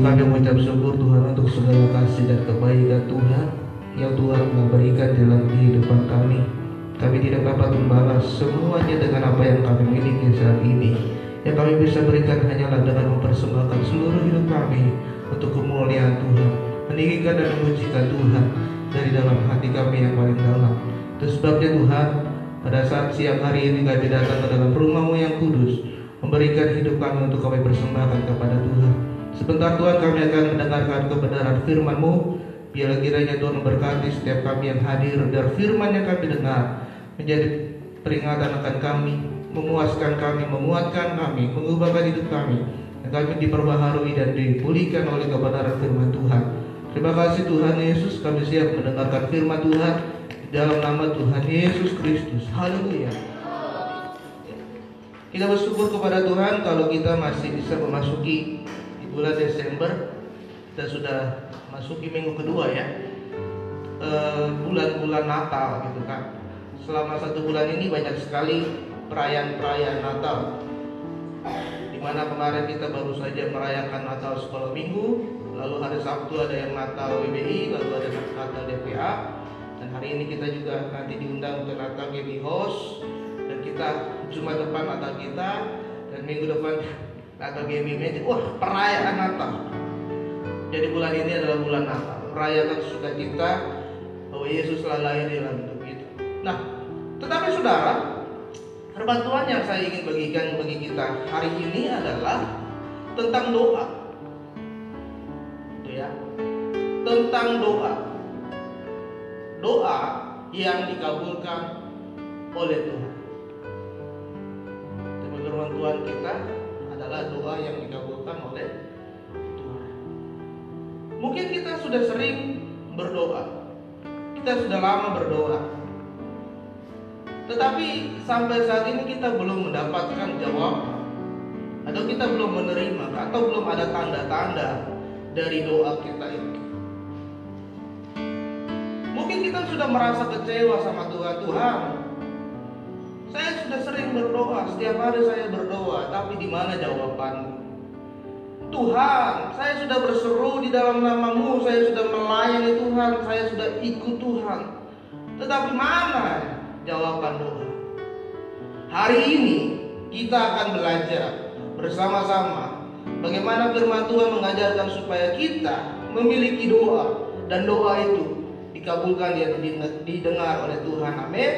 Kami mengucap syukur Tuhan untuk segala kasih dan kebaikan Tuhan yang Tuhan memberikan dalam kehidupan kami. Kami tidak dapat membalas semuanya dengan apa yang kami miliki saat ini. Yang kami bisa berikan hanyalah dengan mempersembahkan seluruh hidup kami untuk kemuliaan Tuhan, meninggikan dan memujikan Tuhan dari dalam hati kami yang paling dalam. Itu sebabnya Tuhan, pada saat siang hari ini kami datang ke dalam rumah-Mu yang kudus, memberikan hidup kami untuk kami persembahkan kepada Tuhan. Sebentar Tuhan kami akan mendengarkan kebenaran firman-Mu. Biarlah kiranya Tuhan memberkati setiap kami yang hadir, biar firman yang kami dengar menjadi peringatan akan kami, memuaskan kami, menguatkan kami, mengubahkan hidup kami, dan kami diperbaharui dan dipulihkan oleh kebenaran firman Tuhan. Terima kasih Tuhan Yesus, kami siap mendengarkan firman Tuhan dalam nama Tuhan Yesus Kristus. Haleluya. Kita bersyukur kepada Tuhan kalau kita masih bisa memasuki di bulan Desember. Kita sudah masuki minggu kedua ya, bulan-bulan Natal gitu kan. Selama 1 bulan ini banyak sekali perayaan-perayaan Natal, dimana kemarin kita baru saja merayakan Natal sekolah minggu, lalu hari Sabtu ada yang Natal WBI, lalu ada Natal DPA, dan hari ini kita juga nanti diundang ke Natal GB Host, dan kita Jumat depan Natal kita, dan minggu depan Natal GB Magic. Wah, perayaan Natal. Jadi bulan ini adalah bulan Natal, merayakan sukacita bahwa Yesus telah lahir di dalam hidup kita. Nah, tetapi saudara, firman Tuhan yang saya ingin bagikan bagi kita hari ini adalah tentang doa. Itu ya. Tentang doa. Doa yang dikabulkan oleh Tuhan. Firman Tuhan kita adalah doa yang dikabulkan oleh Tuhan. Mungkin kita sudah sering berdoa. Kita sudah lama berdoa. Tetapi sampai saat ini kita belum mendapatkan jawaban, atau kita belum menerima, atau belum ada tanda-tanda dari doa kita itu. Mungkin kita sudah merasa kecewa sama Tuhan. Tuhan, saya sudah sering berdoa, setiap hari saya berdoa, tapi di mana jawabanmu? Tuhan, saya sudah berseru di dalam nama-Mu, saya sudah melayani Tuhan, saya sudah ikut Tuhan, tetapi mana jawaban doa? Hari ini kita akan belajar bersama-sama bagaimana firman Tuhan mengajarkan supaya kita memiliki doa, dan doa itu dikabulkan dan didengar oleh Tuhan. Amin.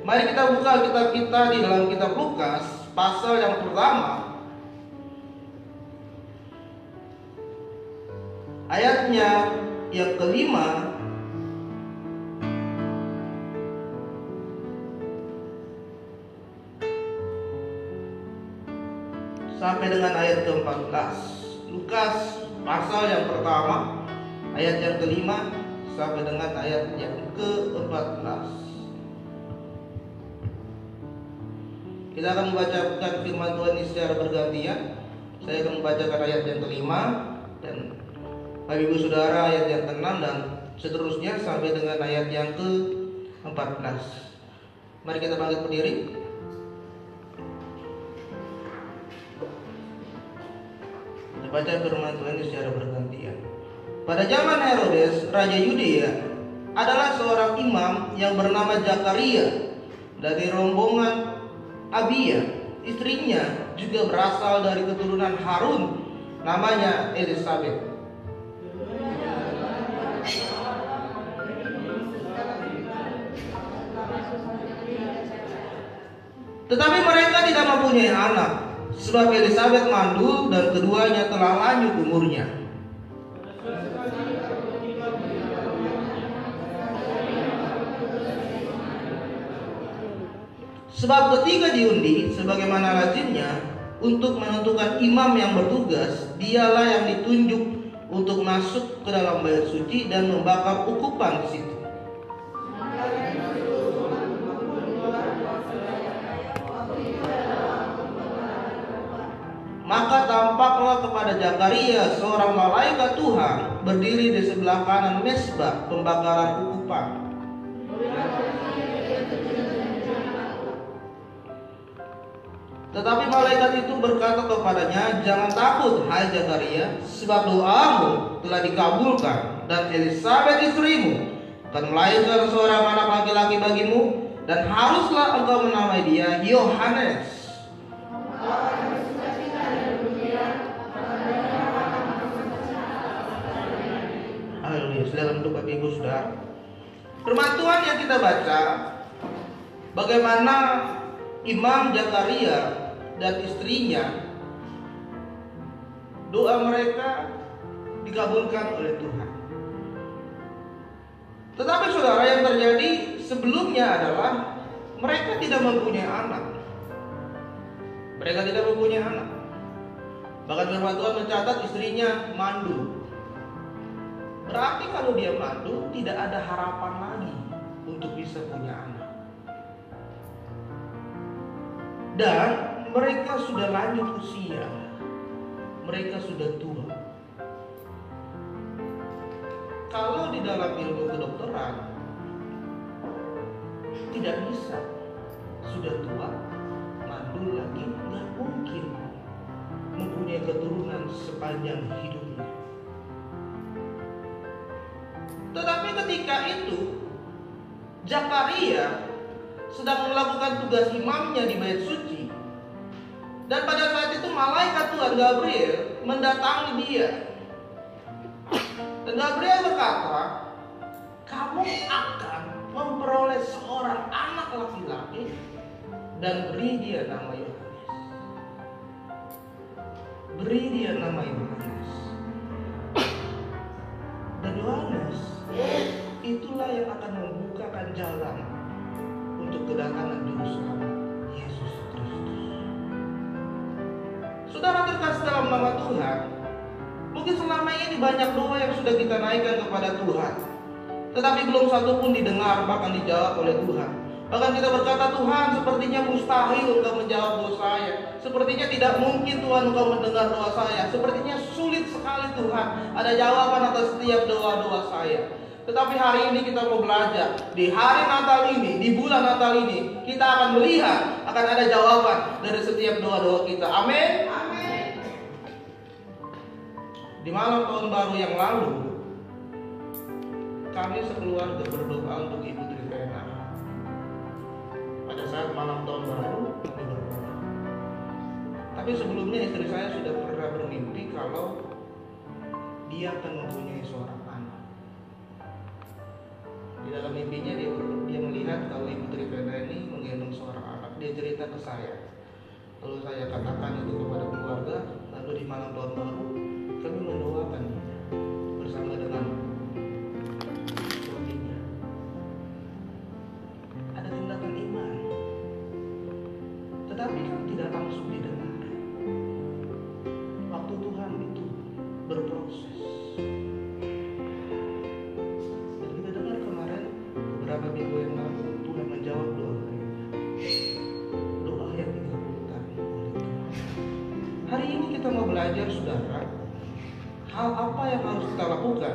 Mari kita buka kitab kita di dalam kitab Lukas pasal yang pertama, ayatnya yang kelima sampai dengan ayat ke-14. Lukas pasal yang pertama, ayat yang kelima sampai dengan ayat yang ke-14. Kita akan membacakan firman Tuhan ini secara bergantian. Saya akan membacakan ayat yang kelima, dan Bapak Ibu Saudara ayat yang ke-6, dan seterusnya sampai dengan ayat yang ke-14. Mari kita bangkit berdiri. Kita baca firman Tuhan ini secara bergantian. Pada zaman Herodes, Raja Yudea, adalah seorang imam yang bernama Zakaria dari rombongan Abia. Istrinya juga berasal dari keturunan Harun, namanya Elisabet. Tetapi mereka tidak mempunyai anak, sebab Elisabet mandul dan keduanya telah lanjut umurnya. Sebab ketika diundi, sebagaimana lazimnya, untuk menentukan imam yang bertugas, dialah yang ditunjuk untuk masuk ke dalam bait suci dan membakar ukupan di situ. Maka tampaklah kepada Zakaria seorang malaikat Tuhan berdiri di sebelah kanan mezbah pembakaran ukupan. Tetapi malaikat itu berkata kepadanya, "Jangan takut, hai Zakaria, sebab doamu telah dikabulkan, dan Elisabet istrimu akan melahirkan seorang anak laki-laki bagimu, dan haruslah engkau menamai dia Yohanes." Haleluya. Silakan duduk Bapak Ibu Saudara. Firman Tuhan yang kita baca, bagaimana Imam Zakaria dan istrinya, doa mereka dikabulkan oleh Tuhan. Tetapi saudara, yang terjadi sebelumnya adalah mereka tidak mempunyai anak. Mereka tidak mempunyai anak. Bahkan firman Tuhan mencatat istrinya mandu. Berarti kalau dia mandu, tidak ada harapan lagi untuk bisa punya anak. Dan mereka sudah lanjut usia. Mereka sudah tua. Kalau di dalam ilmu kedokteran, tidak bisa. Sudah tua, mandul lagi, nggak mungkin mempunyai keturunan sepanjang hidupnya. Tetapi ketika itu Zakaria sedang melakukan tugas imamnya di bait suci, dan pada saat itu malaikat Tuhan Gabriel mendatangi dia. Dan Gabriel berkata, "Kamu akan memperoleh seorang anak laki-laki dan beri dia nama Yohanes." Beri dia nama Yohanes. Dan Yohanes itulah yang akan membukakan jalan untuk kedatangan Juru Selamat Yesus Kristus. Saudara terkasih dalam nama Tuhan, mungkin selama ini banyak doa yang sudah kita naikkan kepada Tuhan, tetapi belum satu pun didengar, bahkan dijawab oleh Tuhan. Bahkan kita berkata, "Tuhan, sepertinya mustahil Engkau menjawab doa saya. Sepertinya tidak mungkin Tuhan Engkau mendengar doa saya. Sepertinya sulit sekali Tuhan ada jawaban atas setiap doa-doa saya." Tetapi hari ini kita mau belajar. Di hari Natal ini, di bulan Natal ini, kita akan melihat akan ada jawaban dari setiap doa-doa kita. Amin. Amin. Di malam tahun baru yang lalu, kami sekeluarga berdoa untuk Ibu Trivena. Pada saat malam tahun baru, kami berdoa. Tapi sebelumnya istri saya sudah pernah bermimpi kalau dia akan mempunyai seorang anak. Di dalam mimpinya dia melihat kalau Ibu Trivena ini menggendong seorang anak. Dia cerita ke saya. Lalu saya katakan itu kepada keluarga. Lalu di malam tahun baru kami mendoakan dia bersama dengan suaminya. Ada tindakan iman, tetapi kan tidak langsung didengar. Waktu Tuhan itu berproses. Dan kita dengar kemarin beberapa minggu yang lalu Tuhan menjawab doa mereka. Doa yang dikabulkan oleh Tuhan. Hari ini kita mau belajar, saudara, hal apa yang harus kita lakukan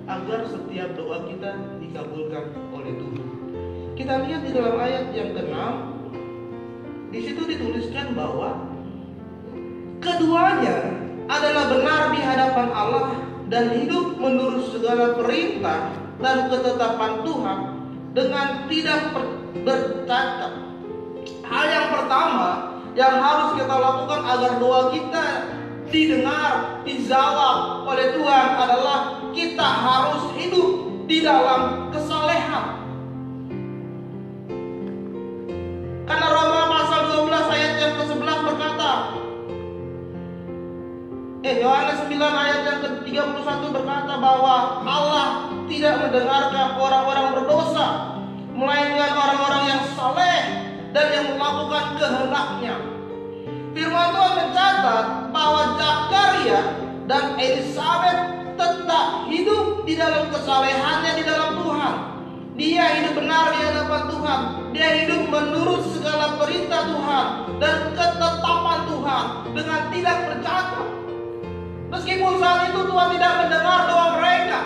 agar setiap doa kita dikabulkan oleh Tuhan. Kita lihat di dalam ayat yang ke-6. Di situ dituliskan bahwa keduanya adalah benar di hadapan Allah dan hidup menurut segala perintah dan ketetapan Tuhan dengan tidak bercacat. Hal yang pertama yang harus kita lakukan agar doa kita didengar, dijawab oleh Tuhan adalah kita harus hidup di dalam kesalehan. Karena Roma pasal 12 ayat yang ke-11 berkata, Yohanes 9 ayat yang ke-31 berkata bahwa Allah tidak mendengarkan orang-orang berdosa, melainkan orang-orang yang saleh dan yang melakukan kehendak-Nya. Firman Tuhan mencatat bahwa Zakaria dan Elisabet tetap hidup di dalam kesalehannya di dalam Tuhan. Dia hidup benar di hadapan Tuhan. Dia hidup menurut segala perintah Tuhan dan ketetapan Tuhan dengan tidak bercacat. Meskipun saat itu Tuhan tidak mendengar doa mereka,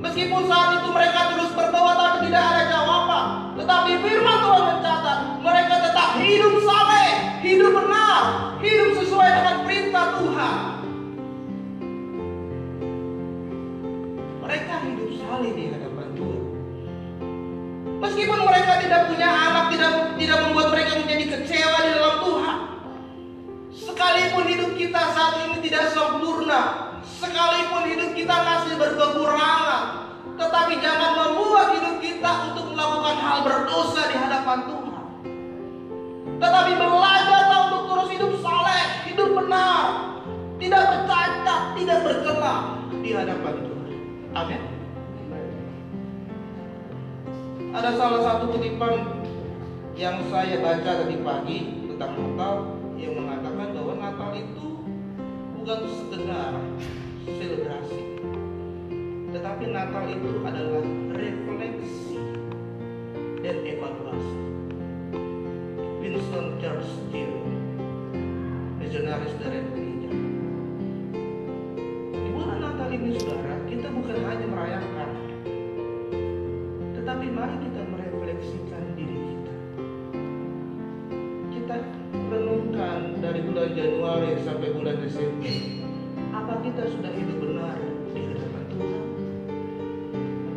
meskipun saat itu mereka terus berdoa tapi tidak ada jawaban, tetapi firman Tuhan mencatat mereka tetap hidup saleh hidup benar, hidup sesuai dengan perintah Tuhan. Mereka hidup saleh di hadapan Tuhan. Meskipun mereka tidak punya anak, tidak membuat mereka menjadi kecewa di dalam Tuhan. Sekalipun hidup kita saat ini tidak sempurna, sekalipun hidup kita masih berkekurangan, tetapi jangan membuat hidup kita untuk melakukan hal berdosa di hadapan Tuhan. Tetapi belajar untuk terus hidup saleh, hidup benar, tidak bercacat, tidak bercela di hadapan Tuhan. Amin. Ada salah satu kutipan yang saya baca tadi pagi tentang Natal yang mengatakan bahwa Natal itu bukan sekedar selebrasi, tetapi Natal itu adalah refleksi dan evaluasi. Winston Churchill, misionaris dari gereja. Di bulan Natal ini, saudara, kita bukan hanya merayakan, tetapi mari kita merefleksikan diri kita. Kita renungkan dari bulan Januari sampai bulan Desember, apa kita sudah hidup benar di hadapan Tuhan?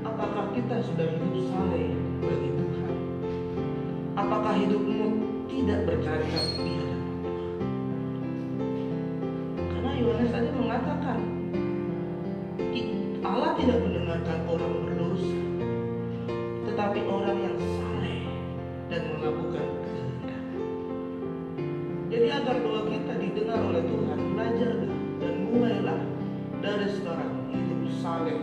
Apakah kita sudah hidup saleh bagi Tuhan? Apakah hidupmu tidak bercacat di hadapan Tuhan? Karena Yohanes tadi mengatakan Allah tidak mendengarkan orang berdosa, tetapi orang yang saleh dan melakukan kehendak. Jadi agar doa kita didengar oleh Tuhan, belajar dan mulailah dari sekarang hidup saleh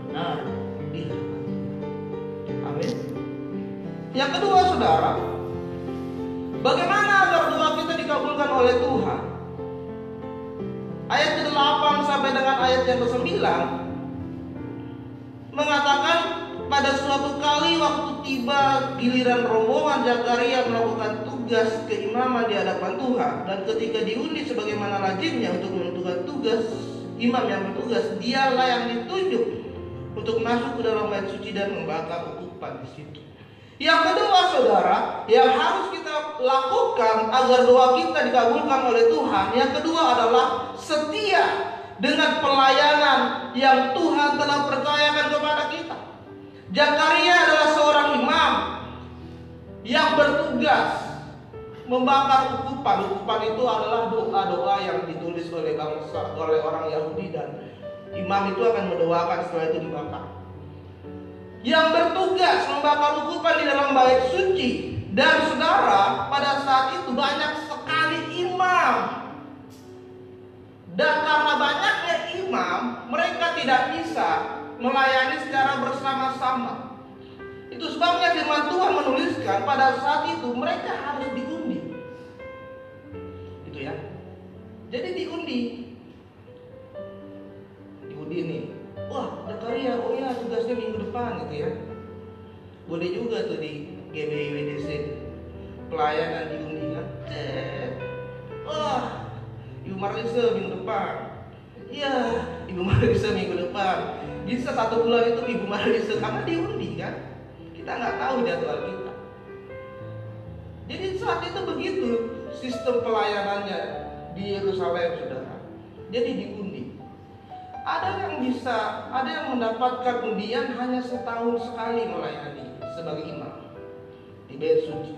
benar di hadapan Tuhan. Amin. Yang kedua, saudara, bagaimana agar doa kita dikabulkan oleh Tuhan? Ayat ke-8 sampai dengan ayat yang ke-9 mengatakan, pada suatu kali waktu tiba giliran rombongan Zakaria melakukan tugas keimaman di hadapan Tuhan, dan ketika diundi sebagaimana lazimnya untuk menentukan tugas imam yang bertugas, dialah yang ditunjuk untuk masuk ke dalam bait suci dan membakar ukupan di situ. Yang kedua, saudara, yang harus kita lakukan agar doa kita dikabulkan oleh Tuhan, yang kedua adalah setia dengan pelayanan yang Tuhan telah percayakan kepada kita. Zakaria adalah seorang imam yang bertugas membakar ukupan. Ukupan itu adalah doa-doa yang ditulis oleh orang Yahudi, dan imam itu akan mendoakan setelah itu dibakar. Yang bertugas membakar ukupan di dalam bait suci. Dan saudara, pada saat itu banyak sekali imam, dan karena banyaknya imam, mereka tidak bisa melayani secara bersama-sama. Itu sebabnya firman Tuhan menuliskan pada saat itu mereka harus diundi. Itu ya. Jadi diundi nih. Wah, Zakaria, oh ya, tugasnya minggu depan gitu ya. Boleh juga tuh di GBIWDC pelayanan diundi kan. Wah, Ibu Marlisa minggu depan. Iya, Ibu Marlisa minggu depan. Bisa 1 bulan itu Ibu Marlisa, karena diundi kan. Kita nggak tahu jadwal kita. Jadi saat itu begitu sistem pelayanannya di Yerusalem, saudara. Jadi diundi. Ada yang mendapatkan undian hanya setahun sekali melayani sebagai imam di bait suci.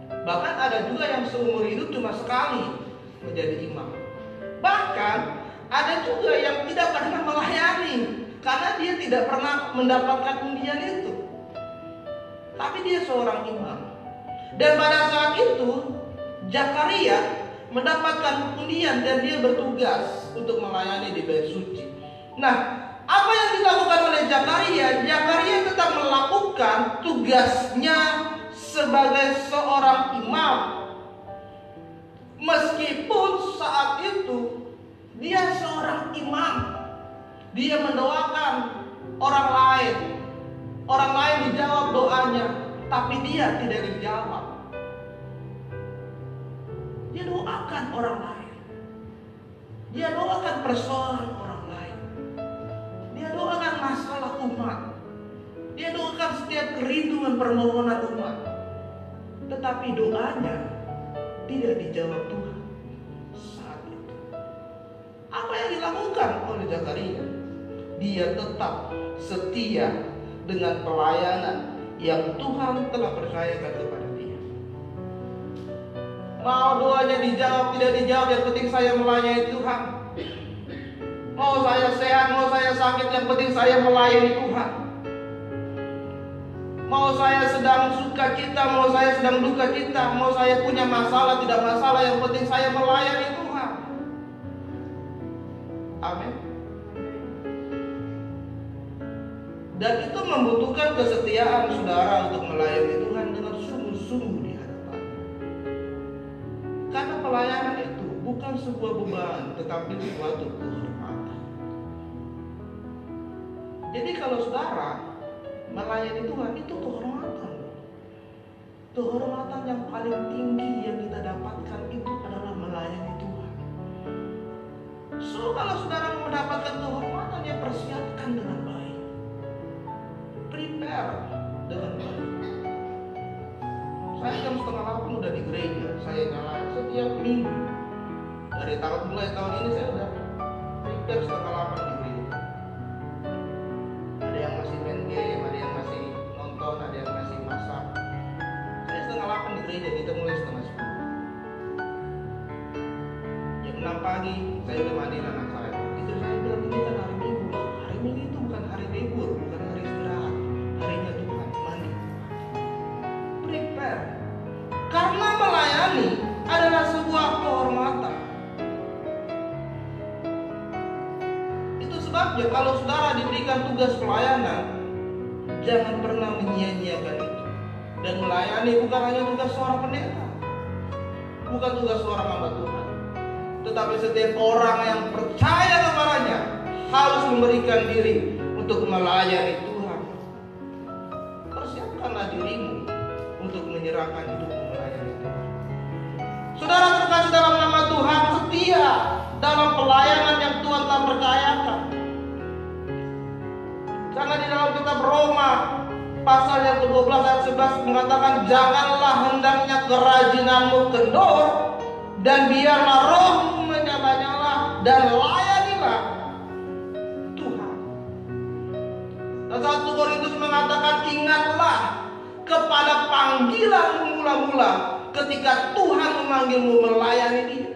Bahkan ada juga yang seumur hidup cuma sekali menjadi imam. Bahkan ada juga yang tidak pernah melayani karena dia tidak pernah mendapatkan undian itu. Tapi dia seorang imam. Dan pada saat itu Zakaria mendapatkan undian dan dia bertugas untuk melayani di bait suci. Nah, apa yang dilakukan oleh Zakaria? Zakaria tetap melakukan tugasnya sebagai seorang imam. Meskipun saat itu dia seorang imam, dia mendoakan orang lain. Orang lain dijawab doanya, tapi dia tidak dijawab. Dia doakan orang lain. Dia doakan persoalan orang lain. Dia doakan masalah umat. Dia doakan setiap kerinduan permohonan umat. Tetapi doanya tidak dijawab Tuhan saat itu. Apa yang dilakukan oleh Zakaria? Dia tetap setia dengan pelayanan yang Tuhan telah percayakan kepada dia. Mau doanya dijawab tidak dijawab, yang penting saya melayani Tuhan. Mau saya sehat, mau saya sakit, yang penting saya melayani Tuhan. Mau saya sedang suka cita, mau saya sedang duka cita, mau saya punya masalah, tidak masalah, yang penting saya melayani Tuhan. Amin. Dan itu membutuhkan kesetiaan saudara untuk melayani Tuhan dengan sungguh-sungguh di hadapan. Karena pelayanan itu bukan sebuah beban, tetapi suatu kehormatan. Jadi kalau saudara melayani Tuhan itu kehormatan. Kehormatan yang paling tinggi yang kita dapatkan itu adalah melayani Tuhan. So kalau saudara mau mendapatkan kehormatan, ya persiapkan dengan baik. Prepare dengan baik. Saya jam 7:30 udah di gereja. Saya nyala setiap minggu. Dari mulai tahun ini saya udah prepare 7:30 di gereja. Ada yang masih main game, ada yang masih nonton, ada yang masih masak. Saya 7:30 di gereja, kita mulai 9:30. Jam 6 pagi saya udah mandiin anak saya. Itu saya bilang, ini kan hari Minggu. Hari Minggu itu bukan hari libur, bukan hari istirahat. Harinya Tuhan, mandi. Prepare. Karena melayani adalah sebuah kehormatan. Itu sebabnya kalau saudara diberikan tugas pelayanan, jangan pernah menyia-nyiakan itu. Dan melayani bukan hanya tugas seorang pendeta, bukan tugas seorang hamba Tuhan, tetapi setiap orang yang percaya kepadanya harus memberikan diri untuk melayani Tuhan. Persiapkanlah dirimu untuk menyerahkan hidupmu melayani Tuhan. Saudara terkasih dalam nama Tuhan, setia dalam pelayanan yang Tuhan telah percayakan. Karena di dalam kitab Roma pasal yang ke-12 ayat 11 mengatakan, janganlah hendaknya kerajinanmu kendor, dan biarlah rohmu menyala-nyala, dan layanilah Tuhan. Dan 1 Korintus mengatakan, ingatlah kepada panggilan mula-mula ketika Tuhan memanggilmu melayani Dia.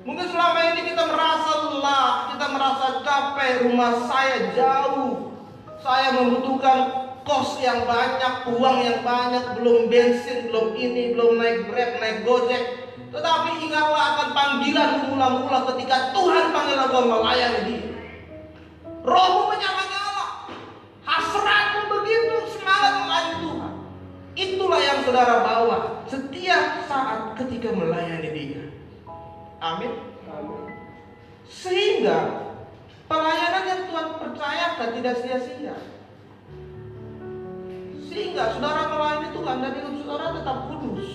Mungkin selama ini kita merasa lelah, kita merasa capek, rumah saya jauh, saya membutuhkan kos yang banyak, uang yang banyak, belum bensin, belum ini, belum naik Grab, naik Gojek. Tetapi ingatlah akan panggilan mula-mula ketika Tuhan panggil engkau melayani Dia. Rohmu menyala-nyala, hasratmu begitu semangat melayani Tuhan. Itulah yang saudara bawa setiap saat ketika melayani Dia. Amin. Sehingga pelayanan yang Tuhan percayakan tidak sia-sia. Sehingga saudara melayani Tuhan dan hidup saudara tetap kudus.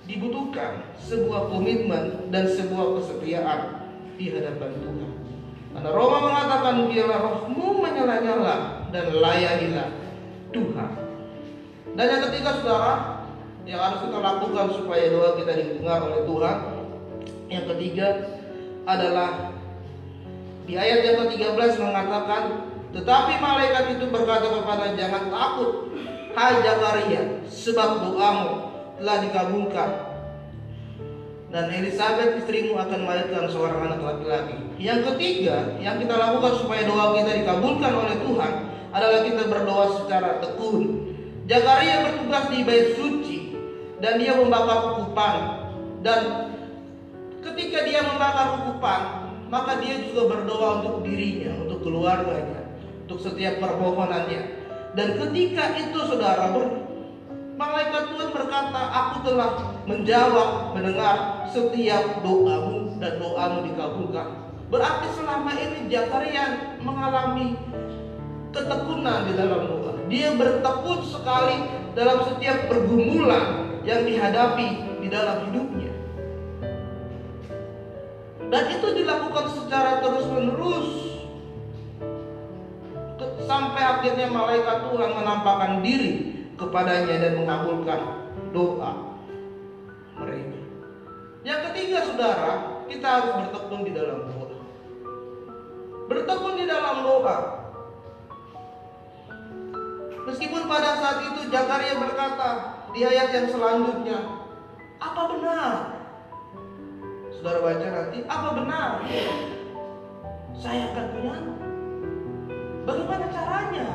Dibutuhkan sebuah komitmen dan sebuah kesetiaan di hadapan Tuhan. Karena Roma mengatakan, biarlah rohmu menyala-nyala dan layanilah Tuhan. Dan yang ketiga saudara, yang harus kita lakukan supaya doa kita didengar oleh Tuhan, yang ketiga adalah di ayat yang ke-13 mengatakan, tetapi malaikat itu berkata kepada, jangan takut, hai Zakaria, sebab doamu telah dikabulkan, dan Elisabet istrimu akan melahirkan seorang anak laki-laki. Yang ketiga yang kita lakukan supaya doa kita dikabulkan oleh Tuhan adalah kita berdoa secara tekun. Zakaria bertugas di bait suci dan dia membakar kukupan, dan ketika dia membakar kukupan, maka dia juga berdoa untuk dirinya, untuk keluarganya, untuk setiap permohonannya. Dan ketika itu saudara, malaikat Tuhan berkata, aku telah menjawab, mendengar setiap doamu, dan doamu dikabulkan. Berarti selama ini Zakaria mengalami ketekunan di dalam doa. Dia bertekun sekali dalam setiap pergumulan yang dihadapi di dalam hidupnya. Dan itu dilakukan secara terus-menerus sampai akhirnya malaikat Tuhan menampakkan diri kepadanya dan mengabulkan doa. saudara, kita harus bertekun di dalam doa. Bertekun di dalam doa. Meskipun pada saat itu Zakaria berkata di ayat yang selanjutnya, apa benar? Saudara baca nanti, apa benar saya akan punya anak? Bagaimana caranya?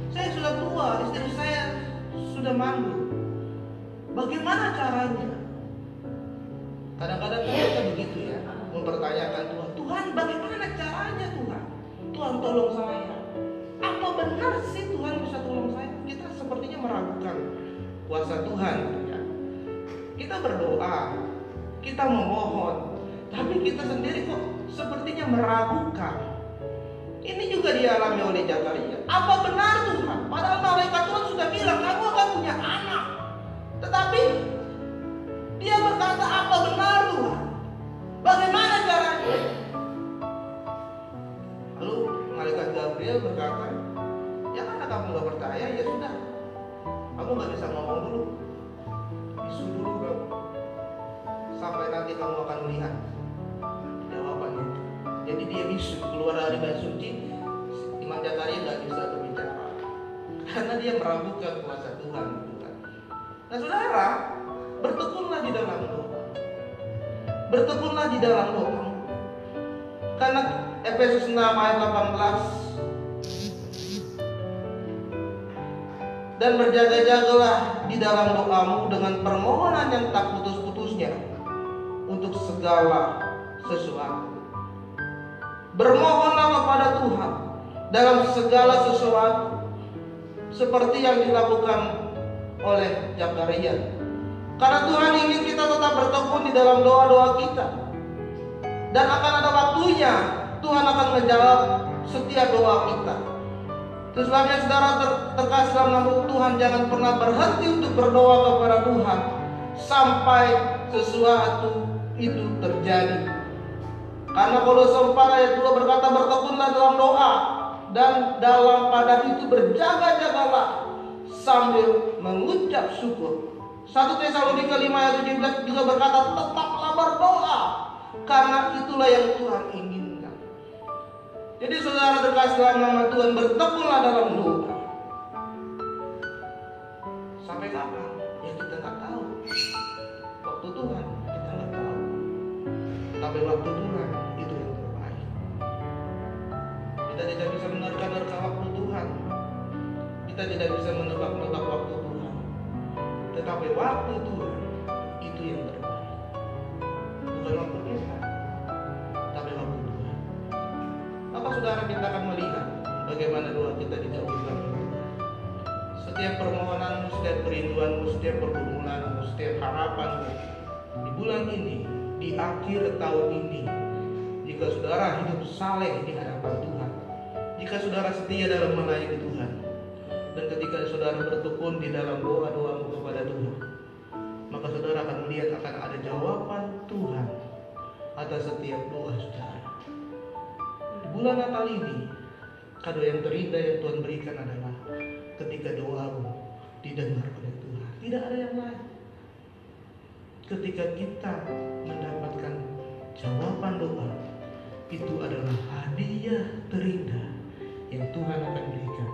Saya sudah tua, istri saya sudah mandul. Bagaimana caranya? Kadang-kadang kita begitu ya, mempertanyakan Tuhan. Tuhan, bagaimana caranya Tuhan? Tuhan tolong saya. Apa benar sih Tuhan bisa tolong saya? Kita sepertinya meragukan kuasa Tuhan. Ya. Kita berdoa, kita memohon, tapi kita sendiri kok sepertinya meragukan. Ini juga dialami oleh Zakaria. Apa benar Tuhan? Padahal malaikat Tuhan sudah bilang kamu akan punya anak. Tetapi dia berkata, apa benar Tuhan? Bagaimana caranya? Lalu malaikat Gabriel berkata, ya karena kamu gak percaya, ya sudah, kamu gak bisa ngomong dulu, bisu dulu bro, sampai nanti kamu akan melihat jawabannya. Jadi dia bisu, keluar dari bait suci. Imam Zakaria gak bisa berbicara karena dia meragukan kuasa Tuhan. Nah saudara, bertekunlah di dalam doa. Bertekunlah di dalam doa. Karena Efesus 6 ayat 18, dan berjaga-jagalah di dalam doamu dengan permohonan yang tak putus-putusnya untuk segala sesuatu. Bermohonlah kepada Tuhan dalam segala sesuatu, seperti yang dilakukan oleh Zakaria. Karena Tuhan ingin kita tetap bertekun di dalam doa-doa kita. Dan akan ada waktunya Tuhan akan menjawab setiap doa kita. Itu sebabnya saudara terkasih dalam nama Tuhan, jangan pernah berhenti untuk berdoa kepada Tuhan sampai sesuatu itu terjadi. Karena Kolose 4 ayat 2 berkata, bertekunlah dalam doa dan dalam pada itu berjaga-jagalah sambil mengucap syukur. 1 Tesalonika 5 ayat 17 juga berkata, tetaplah berdoa karena itulah yang Tuhan inginkan. Jadi saudara terkasih dalam nama Tuhan, bertekunlah dalam doa. Sampai kapan? Ya kita nggak tahu. Waktu Tuhan kita nggak tahu. Tapi waktu Tuhan itu yang terbaik. Kita tidak bisa menerka-nerka waktu Tuhan. Kita tidak bisa menebak-nebak waktu Tuhan. Tetapi waktu Tuhan itu yang terbaik. Bukan waktu kita, tapi waktu Tuhan. Maka saudara, kita akan melihat bagaimana doa kita dikabulkan oleh Tuhan. Setiap permohonanmu, setiap kerinduanmu, setiap pergumulanmu, setiap harapanmu di bulan ini, di akhir tahun ini, jika saudara hidup saleh di hadapan Tuhan, jika saudara setia dalam melayani Tuhan, dan ketika saudara bertekun di dalam doa-doamu kepada Tuhan, maka saudara akan melihat akan ada jawaban Tuhan atas setiap doa saudara. Di bulan Natal ini, kado yang terindah yang Tuhan berikan adalah ketika doamu didengar oleh Tuhan. Tidak ada yang lain. Ketika kita mendapatkan jawaban doa, itu adalah hadiah terindah yang Tuhan akan berikan